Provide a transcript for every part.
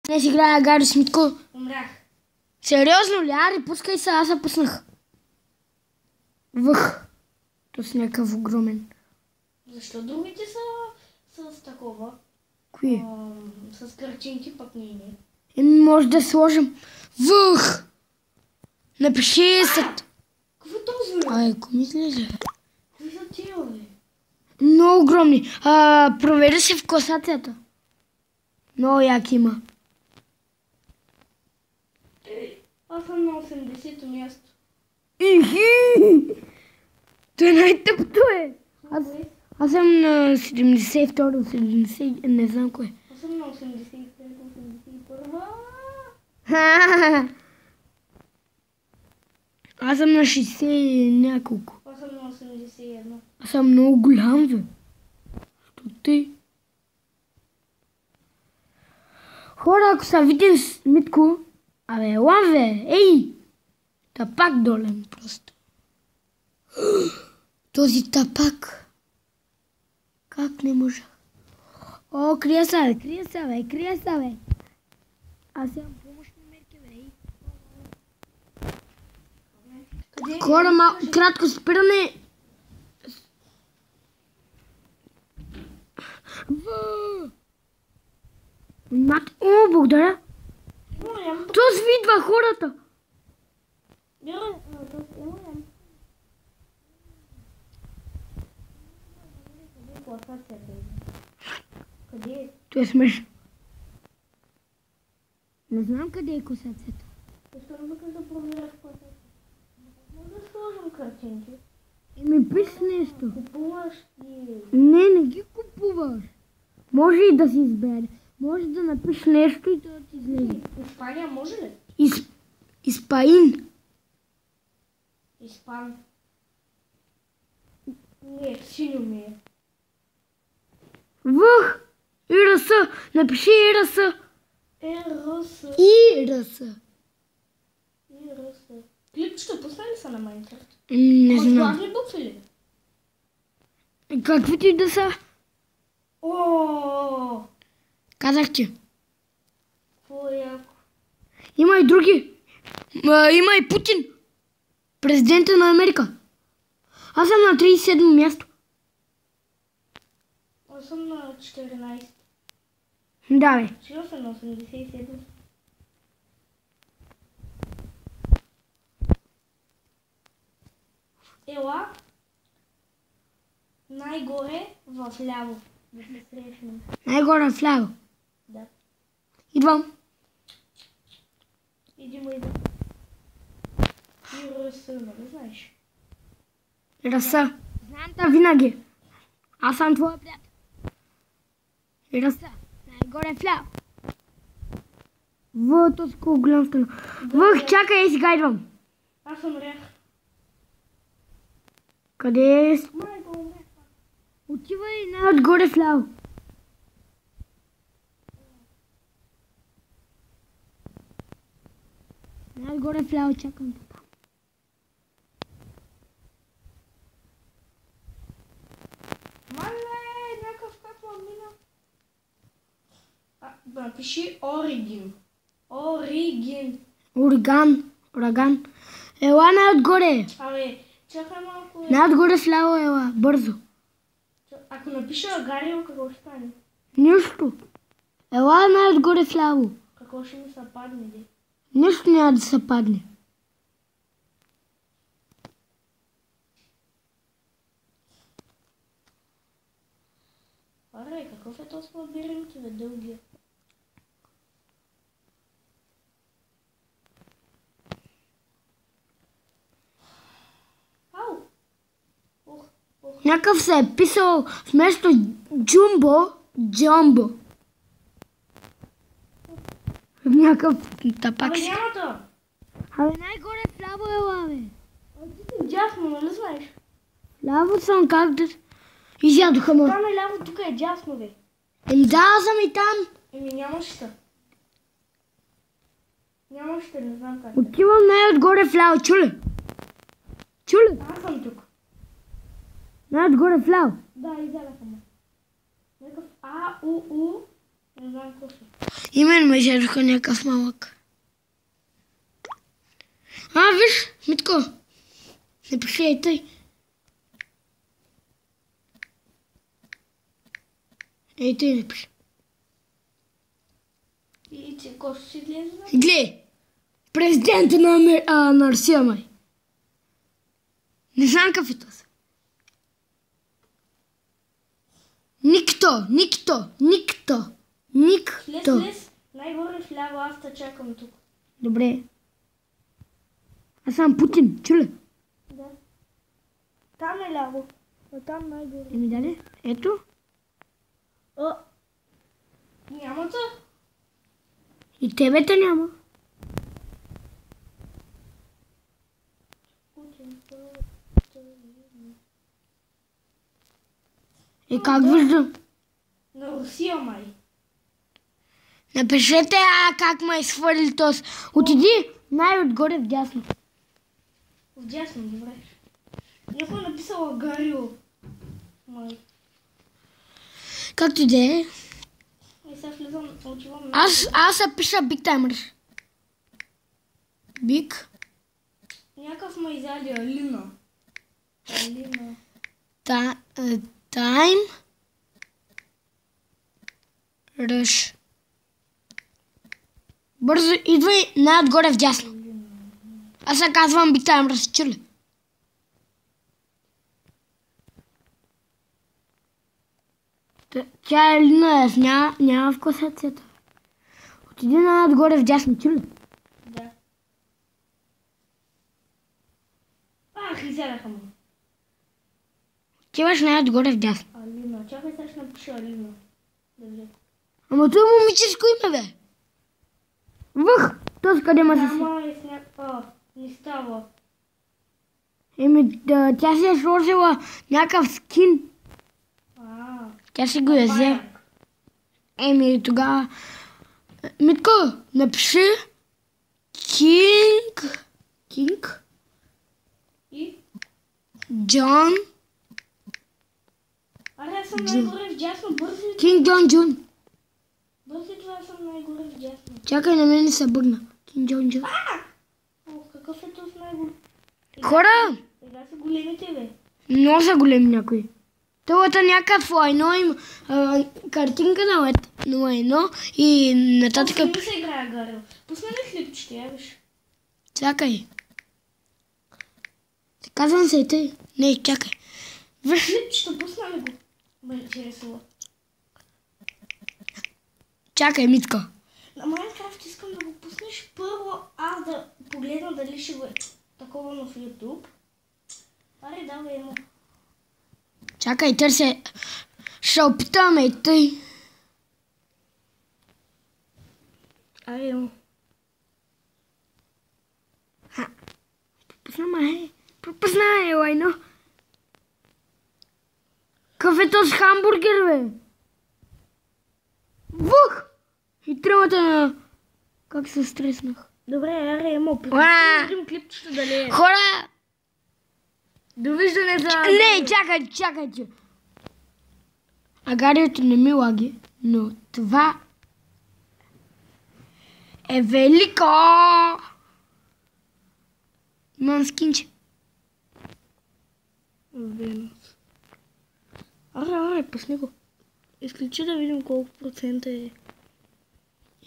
Не си играя Гари Смитко. Умрях. Сериозно ли? Ари, пускай се, аз се пуснах. Въх. То с някакъв огромен. Защо другите са с такова? Кои? С картинки, пък не. Може да сложим. Въх! Напиши се. Какво е този, бе? Ай, ако мислиш, бе. Какви са тия, бе? Много огромни. Провери се в класацията. Много яки има. Аз съм на 80-то място. Ихи! Той най-тъпто е. Аз съм на 72-то, 70, не знам кое. Аз съм на 83-то, 81-то. Аз съм на 60 и няколко. Аз съм на 81. Аз съм много голям, бе. Що ти? Хора, ако са видим с Митко, абе, елам, бе, ей! Тапак долен просто. Този тапак. Как не може? О, крия са, бе, крия са, бе. Аз имам помощни мерки, бе, ей. Хора, кратко спиране. О, благодаря. То свидва хората. Къде е? То е смешно. Не знам къде е косацията. Защо не искаш да проверя в класата? Може да сложим картинки. Ми пиш нещо. Купуваш ги. Не ги купуваш. Може и да си избере. Може да напиш нещо и да ти излезе. Испания може ли? Испаин. Испан. Не, синьо ми е. Въх. ИРС. Напиши ИРС. ЕРС. ИРС. ИРС. Клип ще пусна ли са на Майнкрафт? Не знам. Главни букви ли? Какви ти да са? О, Казах ти. какво е яко. Има и други. Има и Путин. Президента на Америка. Аз съм на 37 място. Аз съм на 14. Да, бе. Сега съм на 87. Ела най-горе в ляво. Да се срещнем. Най-горе вляво. Да. Идвам. Идем. И ръса, нали знаеш? Раса. Знам те винаги. Аз съм твоя приятел. Раса. Най-горе вляво. Този колко голям стана. Въх, чакай, и сега идвам. Аз умрях. Къде е? Майко, умрях. Отивай най-отгоре вляво. Най-отгоре вляво, чакам те там. Мале, някакъв как ма мина. Напиши Оригин. Оригин. Ураган. Ела най-отгоре. Абе, чакай малко. Най-отгоре вляво, ела. Бързо. Ако напиша Агарио, какво ще стане? Нищо. Ела най-отгоре вляво. Какво ще ми се падне, де? Нищо няма да се падне. Аре, какъв е този лабиринт, бе, дългия? Ау! Някакъв се е писал вместо Джумбо. Някакъв тапак. Абе, няма то! Абе, най-горе вляво ела, бе. Ти си дясно, нали знаеш? Ляво съм как да... Изядоха ме. Там е ляво, тук е дясно, бе. Да, аз съм и там. Нямаш та. Нямаш та, не знам как. Отивам най-отгоре вляво, чуле. Аз съм тук. Най-отгоре вляво. Да, изядаха ме. Някакъв А, У, Не знам какво си. И мен ме жадоха някакъв малък. Виж, Митко. Не пиши и тъй. Ей, тъй не пиши. И ти кошо си гледа? Глей, президента на Русия, май. Не знам какъв е този. Никто. Слез, най-горе вляво, аз те чакам тук. Добре. Аз съм Путин, чули? Да. Там е ляво. Там най-горе. Еми дали? Ето. Няма да. И тебето няма. И как виждам? На Русия, май. Напишете как ме изхвърли този. Отиди най-отгоре вдясно. Вдясно, добре. Някой написала Гарио. Май. Както и да е. И сега влизам, отивам. Аз се пиша Big Timers. Big. Някакъв ме изяли Алина. Time. Rush. Бързо идвай най-отгоре вдясно. Аз се казвам Big Timers, чули? Тя е Лина, няма в класацията. Отиди най-отгоре вдясно, чули? Да. Изядаха му. Отиваш най-отгоре вдясно. Алина. Чакай, сега ще напиша Алина. Добре. Ама това е момичешко име, бе. Този къде ма се... Ама е с не става. Еми, тя си е сложила някакъв скин. Тя си го е взе. Еми, тогава... Митко, напиши Кинг И? Джон Аз съм най-горе вдясно, бързи. Кинг Джон Джун. Бързи това съм най-горе вдясно. Чакай, на мен се бъгна. Кинг Джон Джун. Какъв е този най-голем? Хора! Сега са големите, бе. Много са големи някои. Това е някакъв лайно има картинка на лайно и нататък... Не се играе Гарил. Пусна ли хлипчите, я виж? Чакай. Казвам се и тъй. Не, чакай. Хлипчето, пусна ли го? Ме интересува. Чакай, Митко. На Майнкрафт искам да го пуснеш първо, аз да погледна дали ще го е такова на YouTube. Аре, давай му. Чакай, търся. Ще опитаме и тъй. Аре, му. Пропусна, лайно. Какъв е този хамбургер, бе? И тримата на... Как се стреснах. Добре, аре, му. Видим клипчето дали е. Хора! Довиждане за... Не, чакайте. Агарието не ми лаги, но това е велико! Имам скинче. Венус. Аре, пусни го. Изключи да видим колко процента е.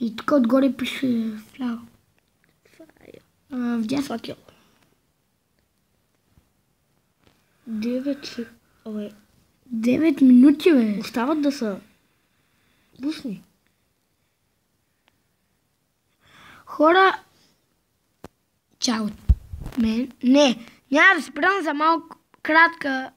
И тук отгоре пише фляво. Вдясно. Факел. 9 минути, бе. Остават да са бусни. Хора... Чао. Не, няма да спрям за малко кратка